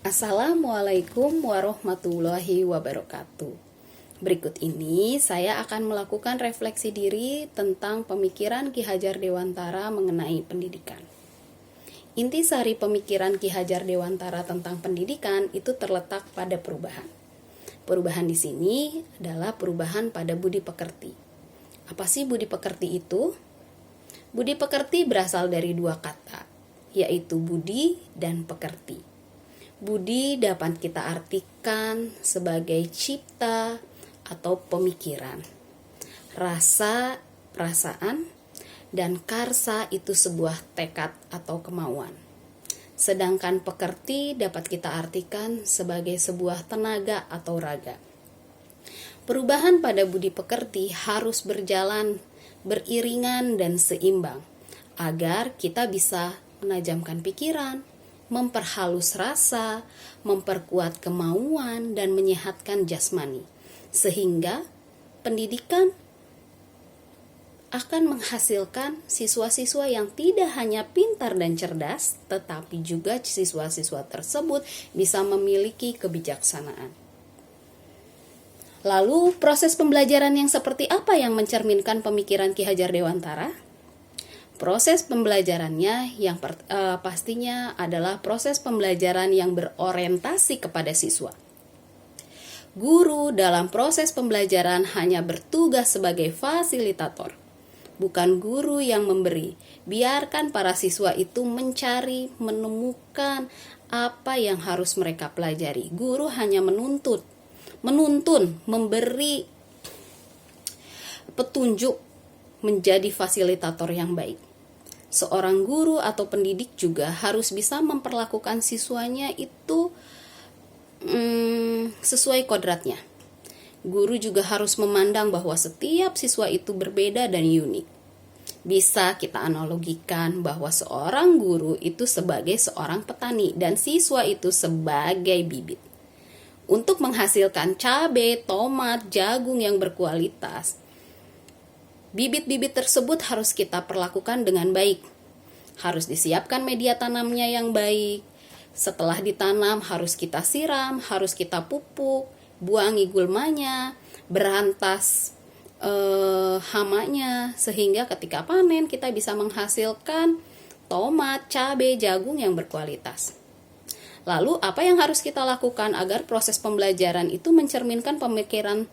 Assalamualaikum warahmatullahi wabarakatuh. Berikut ini saya akan melakukan refleksi diri tentang pemikiran Ki Hajar Dewantara mengenai pendidikan. Intisari pemikiran Ki Hajar Dewantara tentang pendidikan itu terletak pada perubahan. Perubahan di sini adalah perubahan pada budi pekerti. Apa sih budi pekerti itu? Budi pekerti berasal dari dua kata, yaitu budi dan pekerti. Budi dapat kita artikan sebagai cipta atau pemikiran. Rasa, perasaan, dan karsa itu sebuah tekad atau kemauan. Sedangkan pekerti dapat kita artikan sebagai sebuah tenaga atau raga. Perubahan pada budi pekerti harus berjalan beriringan dan seimbang agar kita bisa menajamkan pikiran, memperhalus rasa, memperkuat kemauan, dan menyehatkan jasmani. Sehingga pendidikan akan menghasilkan siswa-siswa yang tidak hanya pintar dan cerdas, tetapi juga siswa-siswa tersebut bisa memiliki kebijaksanaan. Lalu, proses pembelajaran yang seperti apa yang mencerminkan pemikiran Ki Hajar Dewantara? Proses pembelajarannya yang pastinya adalah proses pembelajaran yang berorientasi kepada siswa. Guru dalam proses pembelajaran hanya bertugas sebagai fasilitator, bukan guru yang memberi. Biarkan para siswa itu mencari, menemukan apa yang harus mereka pelajari. Guru hanya menuntun, memberi petunjuk, menjadi fasilitator yang baik. Seorang guru atau pendidik juga harus bisa memperlakukan siswanya itu sesuai kodratnya. Guru juga harus memandang bahwa setiap siswa itu berbeda dan unik. Bisa kita analogikan bahwa seorang guru itu sebagai seorang petani dan siswa itu sebagai bibit. Untuk menghasilkan cabai, tomat, jagung yang berkualitas, bibit-bibit tersebut harus kita perlakukan dengan baik. Harus disiapkan media tanamnya yang baik. Setelah ditanam harus kita siram, harus kita pupuk, buangi gulmanya, berantas hamanya, sehingga ketika panen kita bisa menghasilkan tomat, cabai, jagung yang berkualitas. Lalu apa yang harus kita lakukan agar proses pembelajaran itu mencerminkan pemikiran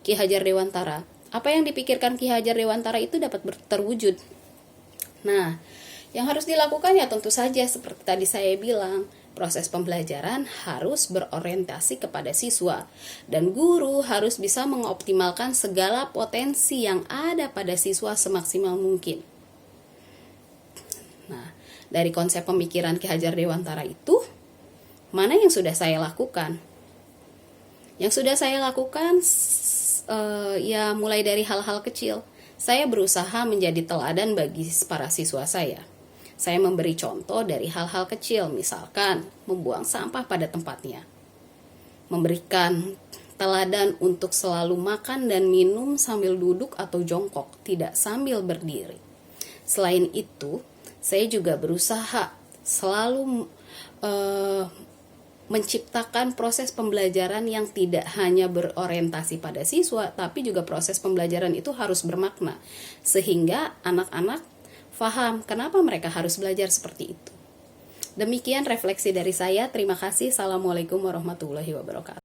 Ki Hajar Dewantara? Apa yang dipikirkan Ki Hajar Dewantara itu dapat terwujud. Nah, yang harus dilakukan ya tentu saja seperti tadi saya bilang, proses pembelajaran harus berorientasi kepada siswa dan guru harus bisa mengoptimalkan segala potensi yang ada pada siswa semaksimal mungkin. Nah, dari konsep pemikiran Ki Hajar Dewantara itu, mana yang sudah saya lakukan? Yang sudah saya lakukan ya mulai dari hal-hal kecil. Saya berusaha menjadi teladan bagi para siswa saya. Saya memberi contoh dari hal-hal kecil, misalkan membuang sampah pada tempatnya. Memberikan teladan untuk selalu makan dan minum sambil duduk atau jongkok, tidak sambil berdiri. Selain itu, saya juga berusaha selalu menciptakan proses pembelajaran yang tidak hanya berorientasi pada siswa, tapi juga proses pembelajaran itu harus bermakna, sehingga anak-anak faham kenapa mereka harus belajar seperti itu. Demikian refleksi dari saya. Terima kasih. Assalamualaikum warahmatullahi wabarakatuh.